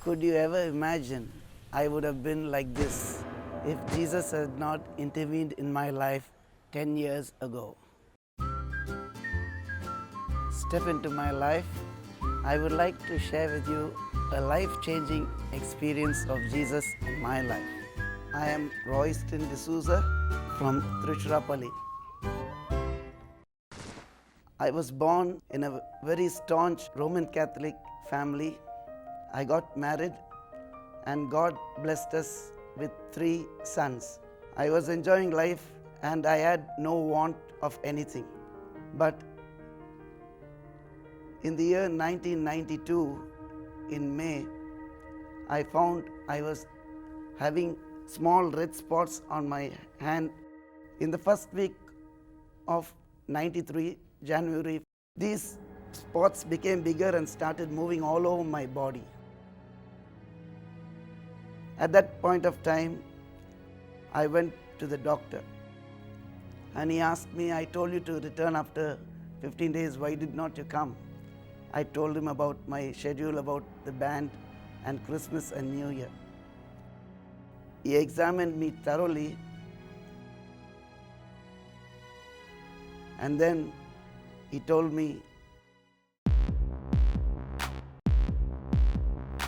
Could you ever imagine I would have been like this if Jesus had not intervened in my life 10 years ago? Step into my life. I would like to share with you a life-changing experience of Jesus in my life. I am Royston D'Souza from Tiruchirappalli. I was born in a very staunch Roman Catholic family. I got married and God blessed us with 3 sons. I was enjoying life and I had no want of anything. But in the year 1992, in May, I found I was having small red spots on my hand. In the first week of 93, January, these spots became bigger and started moving all over my body. At that point of time, I went to the doctor and he asked me, I told you to return after 15 days, why did not you come? I told him about my schedule, about the band and Christmas and New Year. He examined me thoroughly and then he told me,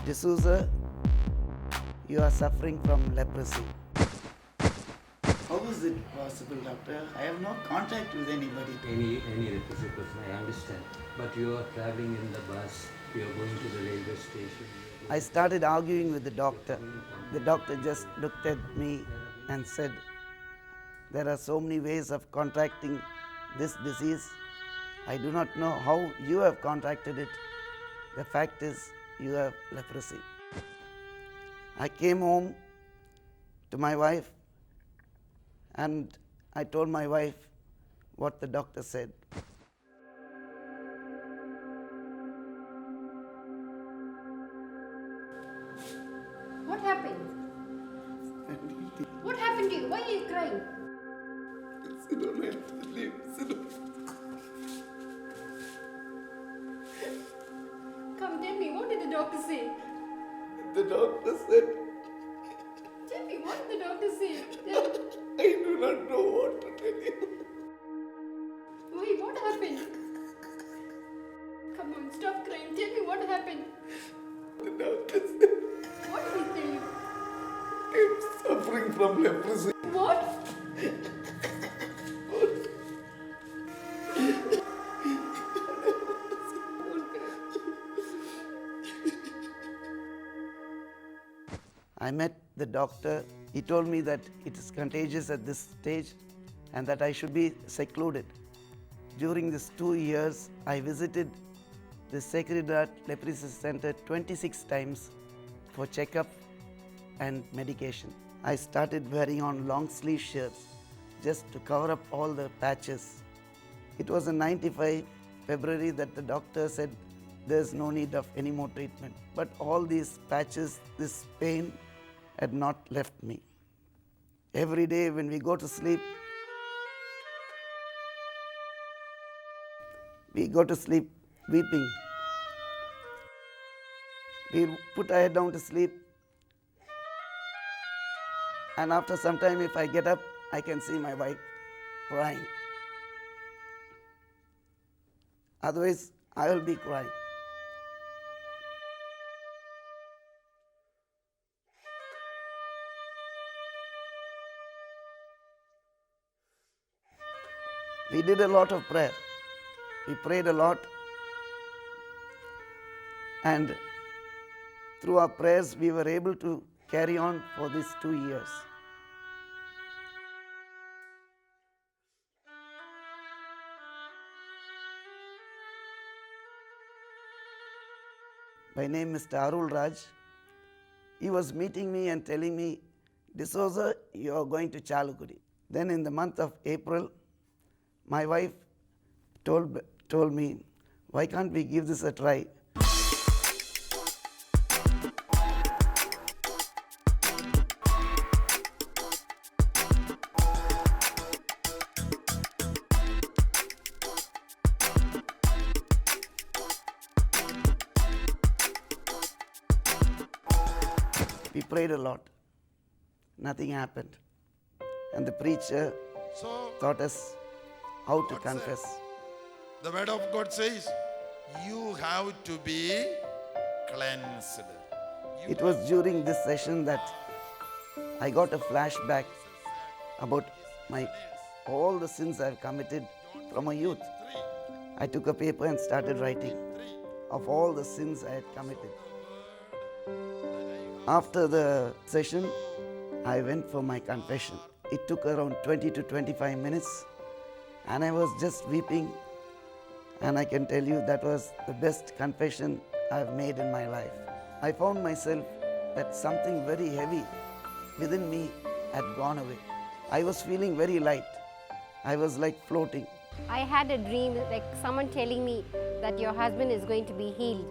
D'Souza, you are suffering from leprosy. How is it possible, doctor? I have no contact with anybody. Any leprosy person, I understand. But you are traveling in the bus, you are going to the railway station. I started arguing with the doctor. The doctor just looked at me and said, there are so many ways of contracting this disease. I do not know how you have contracted it. The fact is, you have leprosy. I came home to my wife and I told my wife what the doctor said. What happened? What happened to you? Why are you crying? Sit down and leave. Sit down. Come, tell me, what did the doctor say? The doctor said, Tell me, what did the doctor say? Tell me. I do not know what to tell you. Wait, what happened? Come on, stop crying. Tell me what happened. The doctor said, What did he tell you? I'm suffering from leprosy. What? I met the doctor. He told me that it is contagious at this stage and that I should be secluded. During these 2 years, I visited the Sacred Heart Leprosy Center 26 times for checkup and medication. I started wearing on long sleeve shirts just to cover up all the patches. It was in 95 February that the doctor said there's no need of any more treatment. But all these patches, this pain had not left me. Every day when we go to sleep, weeping. We put our head down to sleep, and after some time, if I get up, I can see my wife crying. Otherwise, I will be crying. We did a lot of prayer. We prayed a lot. And through our prayers, we were able to carry on for these 2 years. By name Mr. Arul Raj. He was meeting me and telling me, D'Souza, you are going to Chalukudi. Then in the month of April, my wife told me, why can't we give this a try? We prayed a lot. Nothing happened. And the preacher So, taught us how to God said, confess. the word of God says, you have to be cleansed. It was during this session that I got a flashback about all the sins I've committed from my youth. I took a paper and started writing of all the sins I had committed. After the session, I went for my confession. It took around 20 to 25 minutes, and I was just weeping. And I can tell you that was the best confession I've made in my life. I found myself that something very heavy within me had gone away. I was feeling very light. I was like floating. I had a dream, like someone telling me that your husband is going to be healed.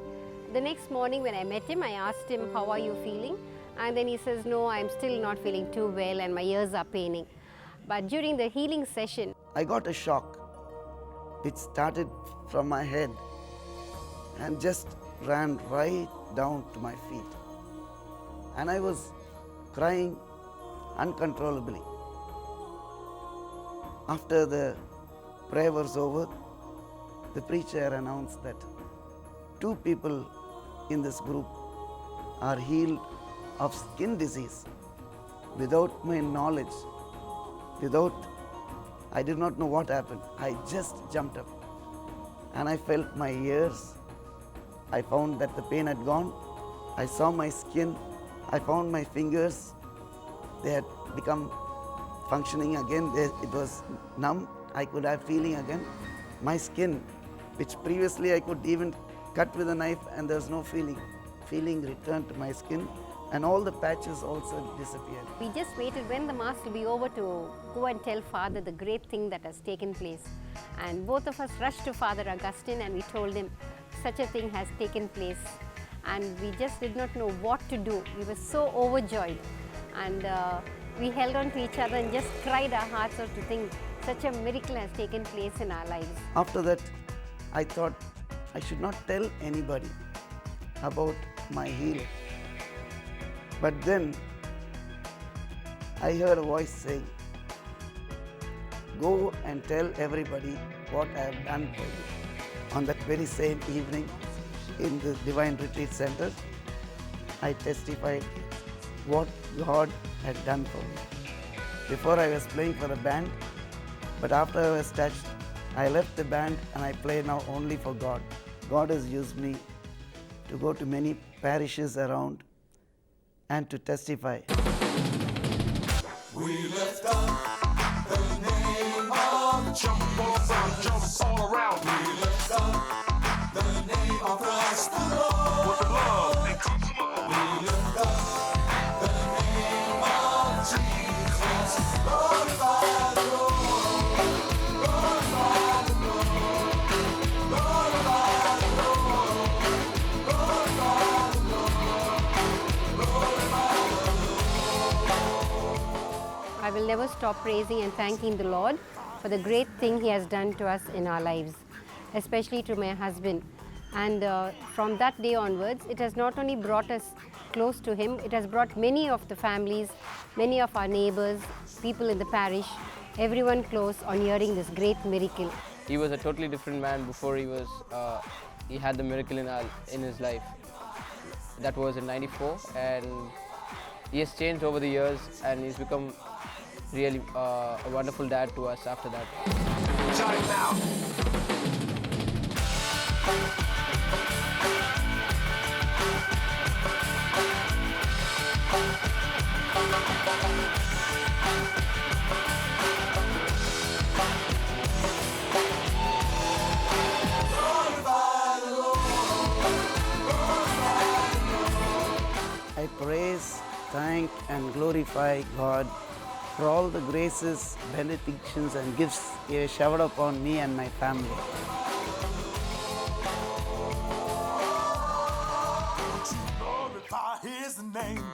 The next morning when I met him, I asked him, how are you feeling? And then he says, no, I'm still not feeling too well and my ears are paining. But during the healing session, I got a shock which started from my head and just ran right down to my feet. And I was crying uncontrollably. After the prayer was over, the preacher announced that 2 people in this group are healed of skin disease without my knowledge, I did not know what happened. I just jumped up and I felt my ears. I found that the pain had gone. I saw my skin. I found my fingers. They had become functioning again. It was numb. I could have feeling again. My skin, which previously I could even cut with a knife and there was no feeling returned to my skin, and all the patches also disappeared. we just waited when the Mass will be over to go and tell Father the great thing that has taken place. And both of us rushed to Father Augustine and we told him such a thing has taken place. And we just did not know what to do. We were so overjoyed. And we held on to each other and just cried our hearts out to think such a miracle has taken place in our lives. After that, I thought I should not tell anybody about my healing. But then I heard a voice saying, go and tell everybody what I have done for you. On that very same evening in the Divine Retreat Center, I testified what God had done for me. Before I was playing for a band, but after I was touched, I left the band and I play now only for God. God has used me to go to many parishes around and to testify. We lift up the name of jump all around. We lift up the name of Christ the Lord. With the love, we lift up the name of Jesus. Glorify the Lord. Glorify the Lord. Glorify the Lord. Glorify the Lord. Glorify the Lord. I will never stop praising and thanking the Lord for the great thing He has done to us in our lives, especially to my husband. And from that day onwards, it has not only brought us close to Him, it has brought many of the families, many of our neighbors, people in the parish, everyone close on hearing this great miracle. He was a totally different man before he had the miracle in his life. That was in '94, and he has changed over the years, and he's become really a wonderful dad to us after that. Time out. I praise, thank, and glorify God for all the graces, benedictions, and gifts He has showered upon me and my family. Glorify His name.